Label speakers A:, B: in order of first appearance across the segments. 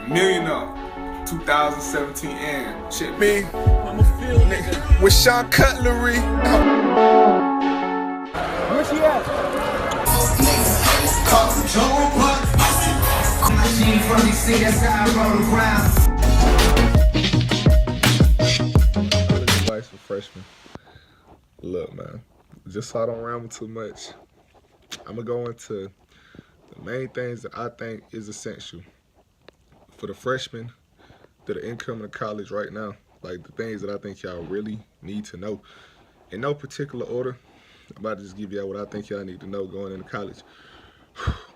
A: Millionaire, 2017 and shit.
B: Me, I'm a field nigga with Sean Cutlery.
C: Where she at?
D: Advice for freshmen. Look, man, just so I don't ramble too much, I'm gonna go into the main things that I think is essential for the freshmen that are incoming to college right now. Like the things that I think y'all really need to know. In no particular order, I'm about to just give y'all what I think y'all need to know going into college.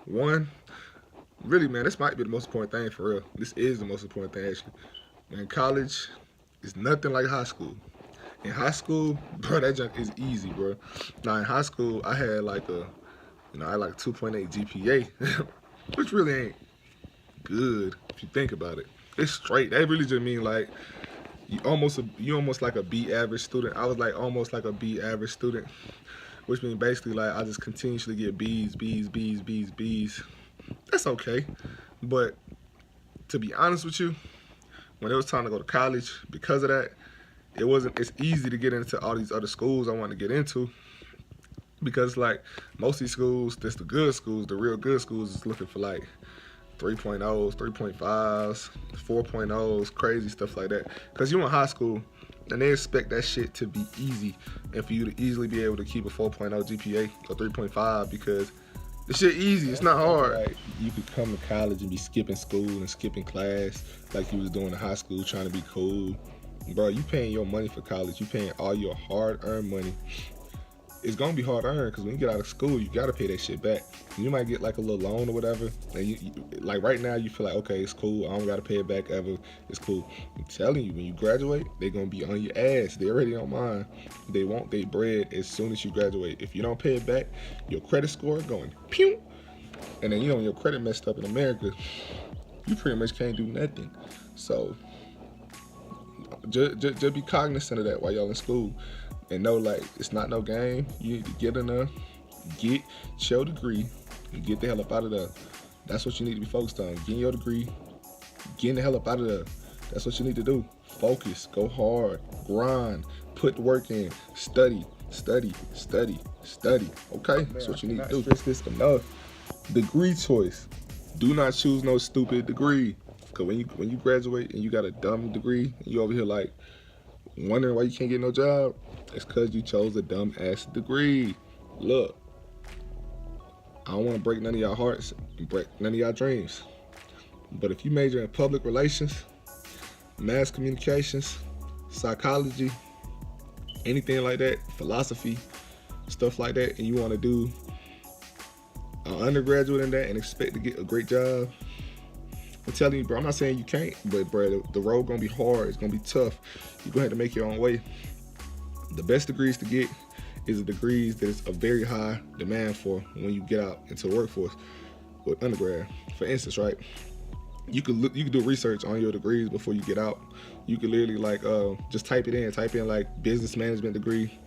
D: One, really, man, this might be the most important thing for real. This is the most important thing, actually. Man, college is nothing like high school. In high school, bro, that junk is easy, bro. Now, in high school, I had like I had like 2.8 GPA, which really ain't good if you think about it. It's straight. That really just mean like you almost like a B average student. I was like almost like a B average student, which means basically like I just continuously get B's. That's okay. But to be honest with you, when it was time to go to college, because of that, it's easy to get into all these other schools I want to get into, because like most of these schools, that's the good schools, the real good schools is looking for like 3.0s, 3.5s, 4.0s, crazy stuff like that. Because you in high school, and they expect that shit to be easy and for you to easily be able to keep a 4.0 GPA or 3.5 because the shit easy, it's not hard. Like, you could come to college and be skipping school and skipping class like you was doing in high school trying to be cool. Bro, you paying your money for college, you paying all your hard-earned money. It's gonna be hard earned because when you get out of school, you gotta pay that shit back. You might get like a little loan or whatever, and you like right now you feel like, okay, it's cool, I don't gotta pay it back ever, it's cool. I'm telling you, when you graduate, they're gonna be on your ass. They already on mine. They want their bread as soon as you graduate. If you don't pay it back, your credit score going pew, and then when your credit messed up in America, you pretty much can't do nothing. So just be cognizant of that while y'all in school. And know, like, it's not no game. You need to get in there, get your degree, and get the hell up out of there. That's what you need to be focused on. Getting your degree, getting the hell up out of there. That's what you need to do. Focus, go hard, grind, put the work in, study. Okay? That's what you need to do. Stress this enough. Degree choice. Do not choose no stupid degree. Because when you graduate and you got a dumb degree, and you over here like wondering why you can't get no job, it's because you chose a dumb ass degree. Look, I don't want to break none of y'all hearts and break none of y'all dreams, but if you major in public relations, mass communications, psychology, anything like that, philosophy, stuff like that, and you want to do an undergraduate in that and expect to get a great job, I'm telling you, bro, I'm not saying you can't, but bro, the road gonna be hard, it's gonna be tough. You're gonna have to make your own way. The best degrees to get is the degrees that is a very high demand for when you get out into the workforce with undergrad. For instance, right, you could do research on your degrees before you get out. You could literally like just type in like business management degree,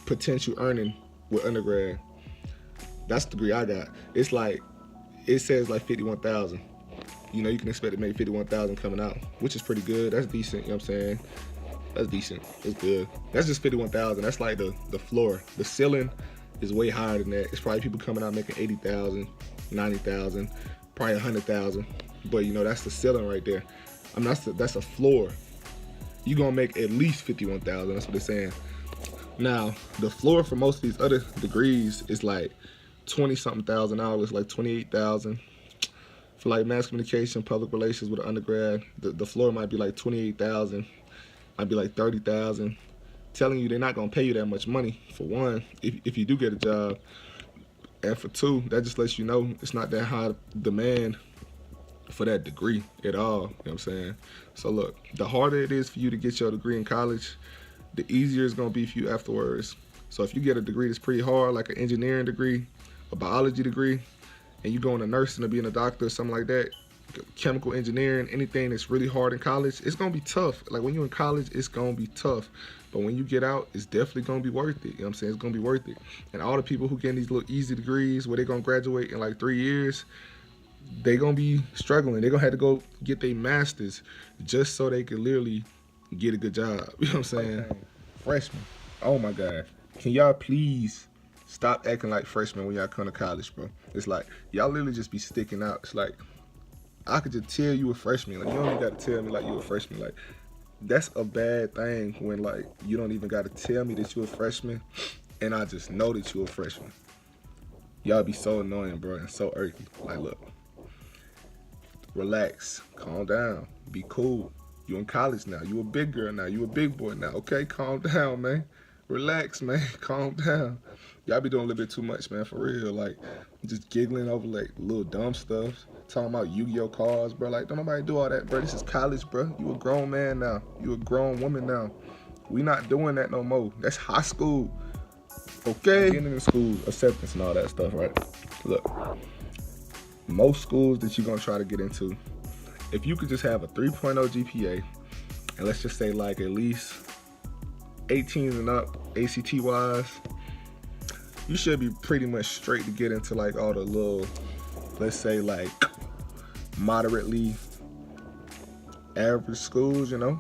D: potential earning with undergrad. That's the degree I got. It's like, it says like 51,000. You can expect to make 51,000 coming out, which is pretty good. That's decent, you know what I'm saying? That's decent, it's good. That's just 51,000, that's like the floor. The ceiling is way higher than that. It's probably people coming out making 80,000, 90,000, probably 100,000. But that's the ceiling right there. I mean, that's a floor. You're gonna make at least 51,000, that's what they're saying. Now, the floor for most of these other degrees is like 20-something thousand dollars, like 28,000. For like mass communication, public relations with an undergrad, the floor might be like 28,000, might be like 30,000. Telling you they're not gonna pay you that much money, for one, if you do get a job. And for two, that just lets you know it's not that high demand for that degree at all, you know what I'm saying? So look, the harder it is for you to get your degree in college, the easier it's gonna be for you afterwards. So if you get a degree that's pretty hard, like an engineering degree, a biology degree, and you go into nursing or being a doctor or something like that, chemical engineering, anything that's really hard in college, it's gonna be tough. Like when you're in college, it's gonna be tough. But when you get out, it's definitely gonna be worth it. You know what I'm saying? It's gonna be worth it. And all the people who get these little easy degrees where they're gonna graduate in like 3 years, they gonna be struggling. They gonna have to go get their masters just so they can literally get a good job. You know what I'm saying? Okay. Freshmen. Oh my God. Can y'all please stop acting like freshmen when y'all come to college, bro? It's like y'all literally just be sticking out. It's like I could just tell you a freshman. Like you don't even gotta tell me like you a freshman. Like that's a bad thing when like you don't even gotta tell me that you a freshman and I just know that you a freshman. Y'all be so annoying, bro, and so irky. Like look. Relax, calm down, be cool. You in college now, you a big girl now, you a big boy now, okay? Calm down, man. Relax, man, calm down. Y'all be doing a little bit too much, man, for real. Like, just giggling over, like, little dumb stuff. Talking about Yu-Gi-Oh cards, bro. Like, don't nobody do all that, bro. This is college, bro. You a grown man now. You a grown woman now. We not doing that no more. That's high school, okay? Getting into school, acceptance and all that stuff, right? Look. Most schools that you're gonna try to get into, if you could just have a 3.0 GPA, and let's just say like at least 18 and up, ACT wise, you should be pretty much straight to get into like all the little, let's say like moderately average schools, you know?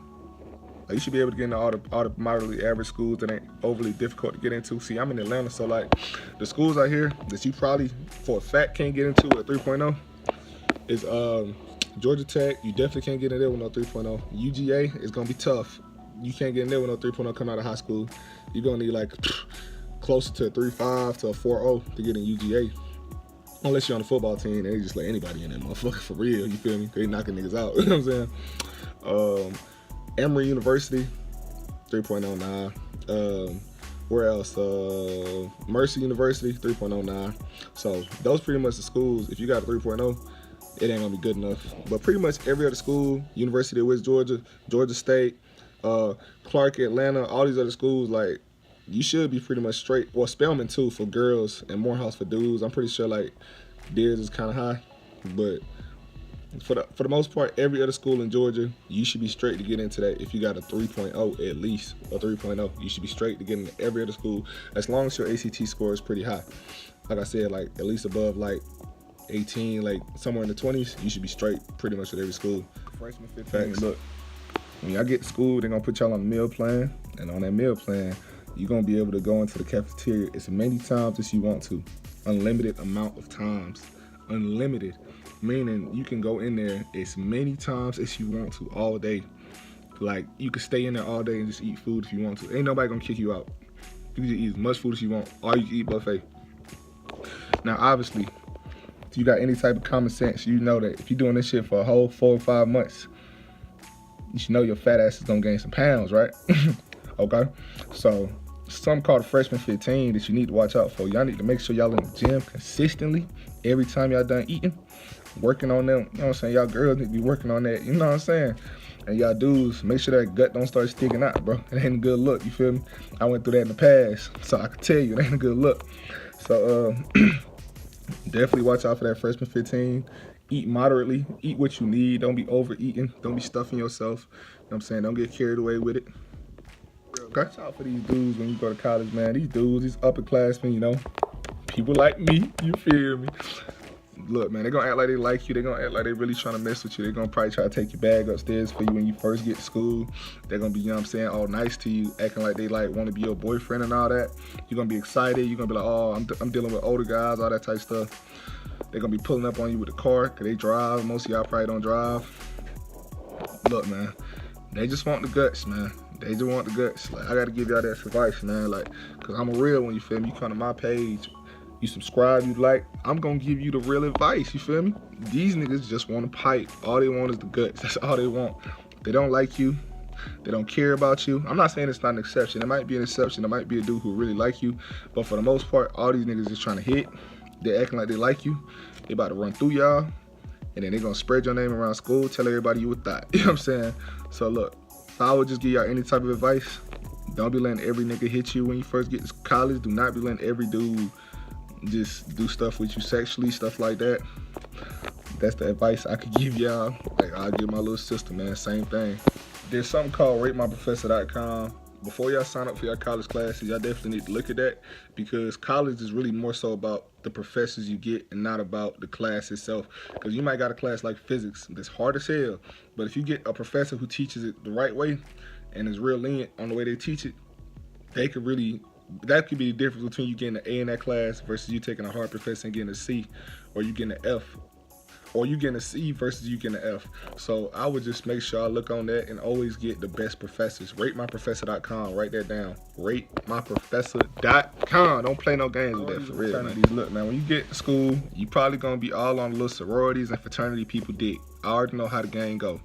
D: Like you should be able to get into all the moderately average schools that ain't overly difficult to get into. See, I'm in Atlanta, so like the schools out here that you probably for a fact can't get into at 3.0 is Georgia Tech. You definitely can't get in there with no 3.0. UGA is gonna be tough. You can't get in there with no 3.0 coming out of high school. You're gonna need like closer to a 3.5 to a 4.0 to get in UGA. Unless you're on the football team and they just let anybody in there, motherfucker, for real, you feel me? They knocking niggas out, you know what I'm saying? Emory University, 3.09. Where else? Mercy University, 3.09. So those pretty much the schools. If you got a 3.0, it ain't gonna be good enough. But pretty much every other school, University of West Georgia, Georgia State, Clark, Atlanta, all these other schools, like you should be pretty much straight. Well, Spelman too for girls and Morehouse for dudes. I'm pretty sure like theirs is kind of high, but for the most part, every other school in Georgia, you should be straight to get into that. If you got a 3.0 at least, or 3.0, you should be straight to get into every other school as long as your ACT score is pretty high. Like I said, like at least above like 18, like somewhere in the 20s, you should be straight pretty much at every school. Freshman 15. Look, when y'all get to school, they're gonna put y'all on a meal plan, and on that meal plan, you're gonna be able to go into the cafeteria as many times as you want to. Unlimited amount of times. Unlimited. Meaning you can go in there as many times as you want to all day. Like you can stay in there all day and just eat food if you want to. Ain't nobody gonna kick you out. You can just eat as much food as you want, or you can eat buffet. Now obviously, if you got any type of common sense, you know that if you're doing this shit for a whole 4 or 5 months, you should know your fat ass is gonna gain some pounds, right? Okay? So something called a freshman 15 that you need to watch out for. Y'all need to make sure y'all in the gym consistently every time y'all done eating. Working on them, you know what I'm saying? Y'all girls need to be working on that, you know what I'm saying? And y'all dudes, make sure that gut don't start sticking out, bro. It ain't a good look, you feel me? I went through that in the past, so I can tell you, it ain't a good look. So definitely watch out for that freshman 15. Eat moderately, eat what you need. Don't be overeating, don't be stuffing yourself. You know what I'm saying? Don't get carried away with it. Watch out for these dudes when you go to college, man. These dudes, these upperclassmen, you know, people like me, you feel me? Look, man, they're gonna act like they like you. They're gonna act like they really trying to mess with you. They're gonna probably try to take your bag upstairs for you when you first get to school. They're gonna be, you know what I'm saying, all nice to you, acting like they like want to be your boyfriend and all that. You're gonna be excited. You're gonna be like, oh, I'm dealing with older guys, all that type of stuff. They're gonna be pulling up on you with a car, because they drive. Most of y'all probably don't drive. Look, man, they just want the guts, man. They just want the guts. Like, I gotta give y'all that advice, man. Like, because I'm a real one, you feel me? You come to my page, you subscribe, you like, I'm gonna give you the real advice, you feel me? These niggas just want to pipe. All they want is the guts. That's all they want. They don't like you. They don't care about you. I'm not saying it's not an exception. It might be an exception. There might be a dude who really like you. But for the most part, all these niggas just trying to hit. They're acting like they like you. They about to run through y'all. And then they gonna spread your name around school, tell everybody you a thot. You know what I'm saying? So look, if I would just give y'all any type of advice, don't be letting every nigga hit you when you first get to college. Do not be letting every dude just do stuff with you sexually, stuff like that. That's the advice I could give y'all. Like I'll give my little sister, man, same thing. There's something called ratemyprofessor.com. before y'all sign up for your college classes, y'all definitely need to look at that, because college is really more so about the professors you get and not about the class itself. Because you might got a class like physics that's hard as hell, but if you get a professor who teaches it the right way and is real lenient on the way they teach it, they could really, that could be the difference between you getting an A in that class versus you taking a hard professor and getting a C, or you getting an F, or you getting a C versus you getting an F. So I would just make sure I look on that and always get the best professors. RateMyProfessor.com, write that down. RateMyProfessor.com. Don't play no games with that, for real, man. Look, man, when you get to school, you probably gonna be all on the little sororities and fraternity people dick. I already know how the game go.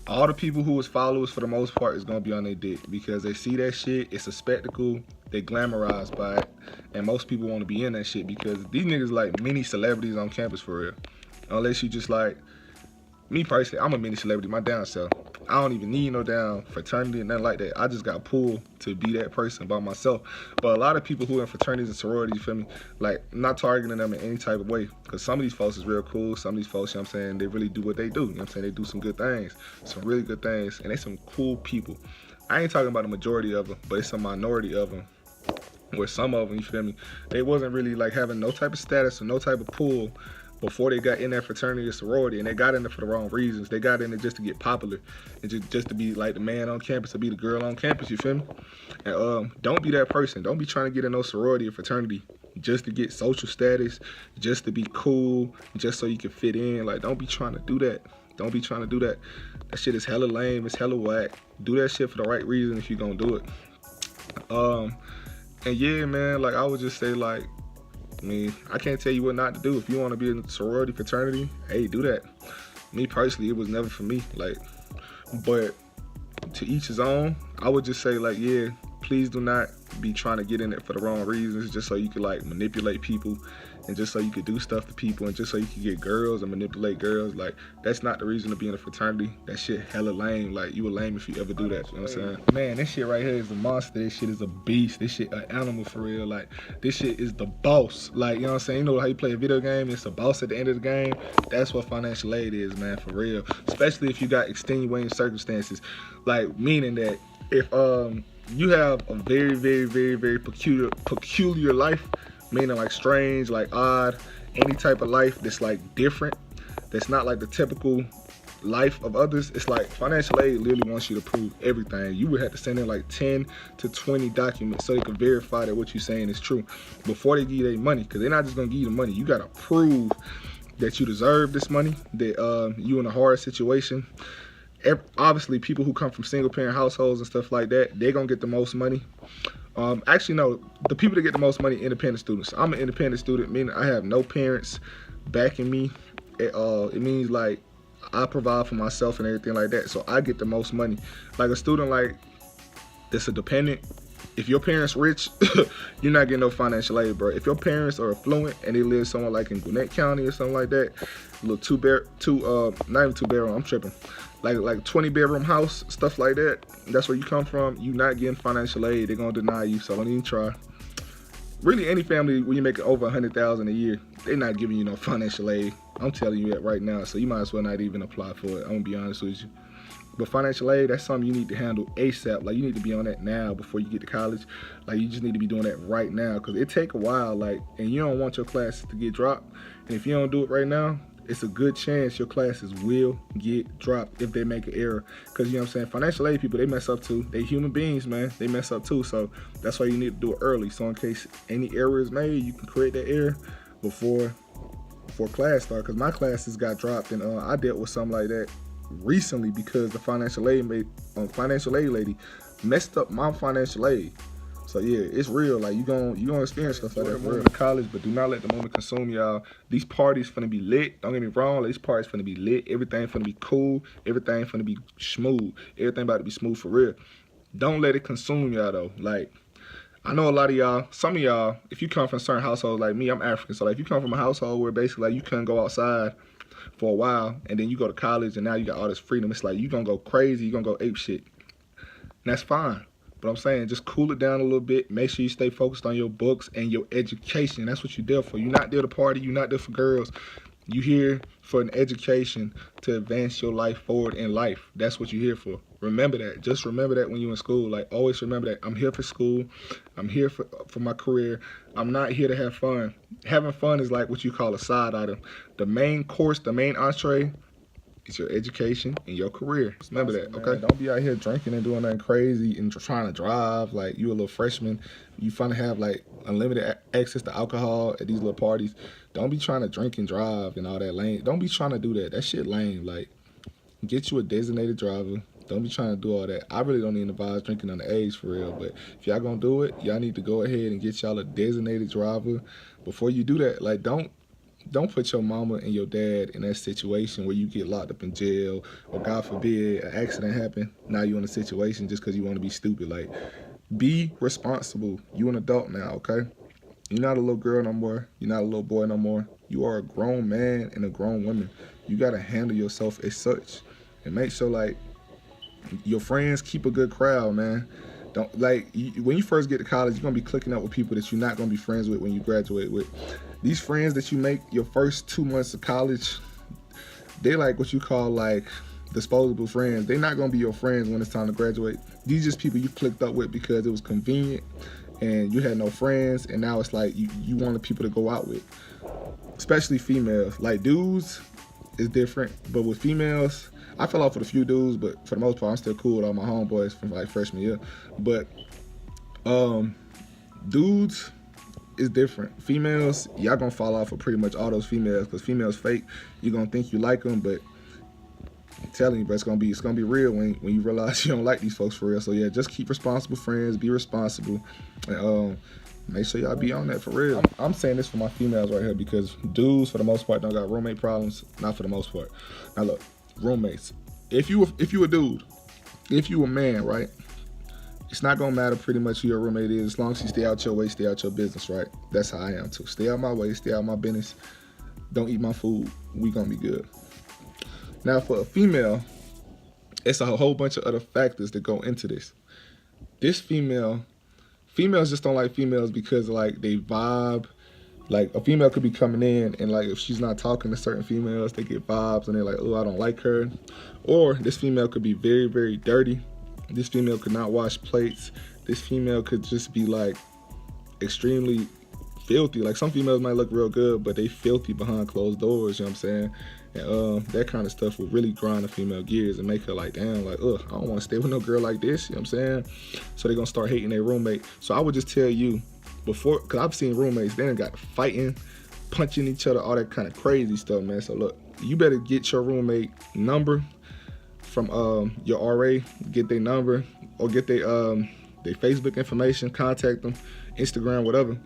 D: All the people who is followers, for the most part, is gonna be on their dick because they see that shit. It's a spectacle. They glamorized by it, and most people want to be in that shit because these niggas like mini celebrities on campus, for real. Unless you just like me personally, I'm a mini celebrity. My damn self, I don't even need no damn fraternity and nothing like that. I just got pulled to be that person by myself. But a lot of people who are in fraternities and sororities, you feel me? Like, I'm not targeting them in any type of way, because some of these folks is real cool. Some of these folks, you know what I'm saying, they really do what they do. You know what I'm saying? They do some good things, some really good things, and they some cool people. I ain't talking about the majority of them, but it's a minority of them. Where some of them, you feel me, they wasn't really like having no type of status or no type of pull before they got in that fraternity or sorority, and they got in there for the wrong reasons. They got in there just to get popular and just to be like the man on campus or be the girl on campus, you feel me? And don't be that person. Don't be trying to get in no sorority or fraternity just to get social status, just to be cool, just so you can fit in. Like, don't be trying to do that. Don't be trying to do that. That shit is hella lame. It's hella whack. Do that shit for the right reason if you're gonna do it. And yeah, man, like I would just say, like, I mean, I can't tell you what not to do. If you want to be in a sorority, fraternity, hey, do that. Me personally, it was never for me. Like, but to each his own. I would just say, like, yeah, please do not be trying to get in it for the wrong reasons, just so you could like manipulate people, and just so you could do stuff to people, and just so you could get girls and manipulate girls. Like, that's not the reason to be in a fraternity. That shit hella lame. Like, you were lame if you ever do that. You know what I'm saying? Man, this shit right here is a monster. This shit is a beast. This shit an animal, for real. Like, this shit is the boss. Like, you know what I'm saying? You know how you play a video game? It's the boss at the end of the game. That's what financial aid is, man, for real. Especially if you got extenuating circumstances. Like, meaning that if you have a very, very, very, very peculiar life, meaning like strange, like odd, any type of life that's like different, that's not like the typical life of others. It's like financial aid literally wants you to prove everything. You would have to send in like 10 to 20 documents so they can verify that what you're saying is true before they give you their money, because they're not just gonna give you the money. You gotta prove that you deserve this money, that you in a hard situation. Obviously, people who come from single parent households and stuff like that, they're gonna get the most money. Actually, no, the people that get the most money, independent students. I'm an independent student, meaning I have no parents backing me at all. It means like I provide for myself and everything like that, so I get the most money. Like a student like that's a dependent, if your parents rich, you're not getting no financial aid, bro. If your parents are affluent and they live somewhere like in Gwinnett County or something like that, a little not even 2-bedroom, I'm tripping. Like 20-bedroom house, stuff like that, that's where you come from, you not getting financial aid. They're gonna deny you, so don't even try. Really, any family when you make over $100,000 a year, they're not giving you no financial aid. I'm telling you that right now, so you might as well not even apply for it. I'm gonna be honest with you. But financial aid, that's something you need to handle ASAP. Like, you need to be on that now before you get to college. Like, you just need to be doing that right now, because it take a while, like, and you don't want your classes to get dropped. And if you don't do it right now, it's a good chance your classes will get dropped if they make an error. Because, you know what I'm saying, financial aid people, they mess up too. They human beings, man. They mess up too. So that's why you need to do it early. So in case any error is made, you can correct that error before class start. Because my classes got dropped, and I dealt with something like that recently because the financial aid lady messed up my financial aid. So yeah, it's real. Like, you gonna experience stuff like that for real. College, but do not let the moment consume y'all. These parties finna be lit. Don't get me wrong. These parties finna be lit. Everything finna be cool. Everything finna be smooth. Everything about to be smooth for real. Don't let it consume y'all though. Like, I know a lot of y'all, some of y'all, if you come from certain households like me, I'm African. So like, if you come from a household where basically like you couldn't go outside for a while, and then you go to college and now you got all this freedom, it's like you gonna go crazy. You gonna go ape shit. And that's fine. But I'm saying, just cool it down a little bit. Make sure you stay focused on your books and your education. That's what you're there for. You're not there to party. You're not there for girls. You here for an education to advance your life forward in life. That's what you're here for. Remember that. Just remember that when you're in school. Like, always remember that. I'm here for school. I'm here for my career. I'm not here to have fun. Having fun is like what you call a side item. The main course, the main entree, it's your education and your career. Remember that, okay? Don't be out here drinking and doing nothing crazy and trying to drive like you a little freshman. You finna have like unlimited access to alcohol at these little parties. Don't be trying to drink and drive and all that lame. Don't be trying to do that. That shit lame. Like, get you a designated driver. Don't be trying to do all that. I really don't even advise drinking underage for real. But if y'all gonna do it, y'all need to go ahead and get y'all a designated driver. Before you do that, like, don't put your mama and your dad in that situation where you get locked up in jail or, God forbid, an accident happen. Now you're in a situation just because you want to be stupid. Like, be responsible. You an adult now, okay? You're not a little girl no more. You're not a little boy no more. You are a grown man and a grown woman. You got to handle yourself as such. And make sure, like, your friends keep a good crowd, man. Don't, like, when you first get to college, you're going to be clicking up with people that you're not going to be friends with when you graduate with. These friends that you make your first 2 months of college, they like what you call, like, disposable friends. They're not going to be your friends when it's time to graduate. These just people you clicked up with because it was convenient and you had no friends, and now it's like you wanted people to go out with. Especially females. Like, dudes is different, but with females, I fell off with a few dudes, but for the most part, I'm still cool with all my homeboys from like freshman year. But dudes is different. Females, y'all gonna fall off with pretty much all those females, because females fake. You're gonna think you like them, but I'm telling you, bro, it's gonna be real when you realize you don't like these folks for real. So yeah, just keep responsible friends, be responsible, and make sure y'all be on that for real. I'm saying this for my females right here, because dudes for the most part don't got roommate problems. Not for the most part. Now look, roommates. If you a dude, if you a man, right? It's not gonna matter pretty much who your roommate is, as long as you stay out your way, stay out your business, right? That's how I am too. Stay out my way, stay out my business. Don't eat my food. We gonna be good. Now for a female, it's a whole bunch of other factors that go into this. This females just don't like females because like they vibe. Like, a female could be coming in and like if she's not talking to certain females, they get vibes and they're like, oh, I don't like her. Or this female could be very, very dirty. This female could not wash plates. This female could just be like extremely filthy. Like, some females might look real good, but they filthy behind closed doors, you know what I'm saying? And that kind of stuff will really grind a female gears and make her like, damn, like, ugh, I don't want to stay with no girl like this, you know what I'm saying? So they're gonna start hating their roommate. So I would just tell you, before, because I've seen roommates, they done got fighting, punching each other, all that kind of crazy stuff, man. So look, you better get your roommate number from your RA, get their number, or get their Facebook information, contact them, Instagram, whatever.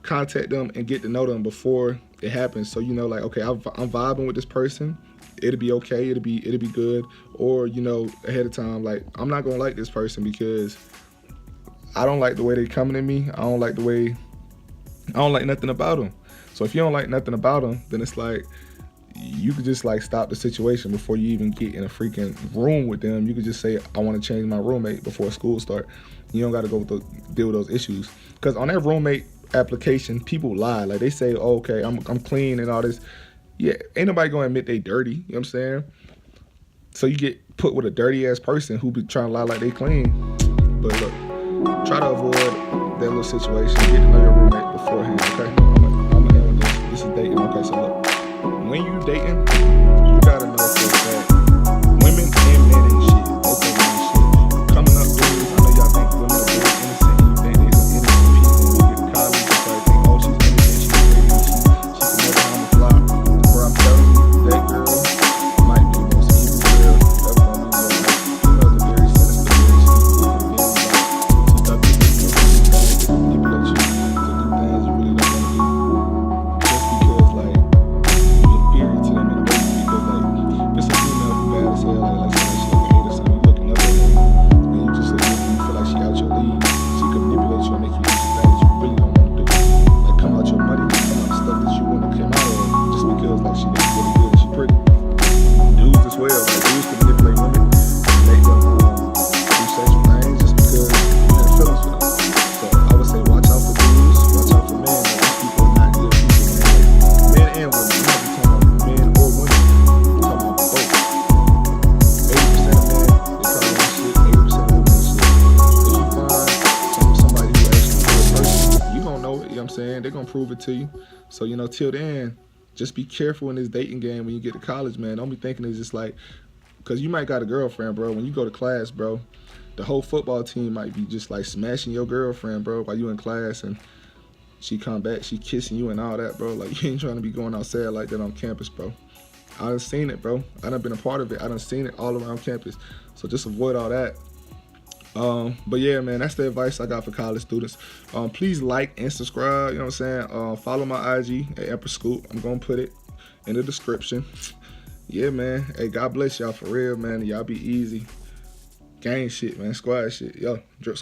D: Contact them and get to know them before it happens, so you know, like, okay, I'm vibing with this person. It'll be okay. It'll be good. Or, you know, ahead of time, like, I'm not gonna like this person because I don't like the way they coming at me. I don't like nothing about them. So if you don't like nothing about them, then it's like, you could just like stop the situation before you even get in a freaking room with them. You could just say, I want to change my roommate before school start. You don't got to go deal with those issues. Because on that roommate application, people lie. Like, they say, oh, okay, I'm clean and all this. Yeah, ain't nobody gonna admit they dirty. You know what I'm saying? So you get put with a dirty ass person who be trying to lie like they clean. But look, try to avoid that little situation. Get to know your roommate beforehand, okay? I'm gonna end with this. This is dating. Okay, so look, when you dating, you gotta know for a fact, women and men ain't shit. Okay, ain't shit. Coming up through this, I know y'all think women are very innocent, and you think they're innocent people who get to college and start thinking, oh, she's innocent, she's crazy, she can never harm a fly. Where I'm telling you, that girl might be the most evil girl you ever gonna meet in your life. Females are very sinister, very sneaky, and very like seductive. They manipulate you to do things you really don't want to do, just because like you're inferior to them in a way. prove it to you. So, you know, till then, just be careful in this dating game when you get to college, man. Don't be thinking it's just like, because you might got a girlfriend, bro. When you go to class, bro, the whole football team might be just like smashing your girlfriend, bro, while you in class, and she come back, she kissing you and all that, bro. Like, you ain't trying to be going outside like that on campus, bro. I done seen it, bro. I done been a part of it. I done seen it all around campus. So just avoid all that. But yeah, man, that's the advice I got for college students. Please like and subscribe, you know what I'm saying? Follow my IG at emperorscoop. I'm gonna put it in the description. Yeah, man. Hey, God bless y'all for real, man. Y'all be easy. Gang shit, man. Squad shit. Yo, drip.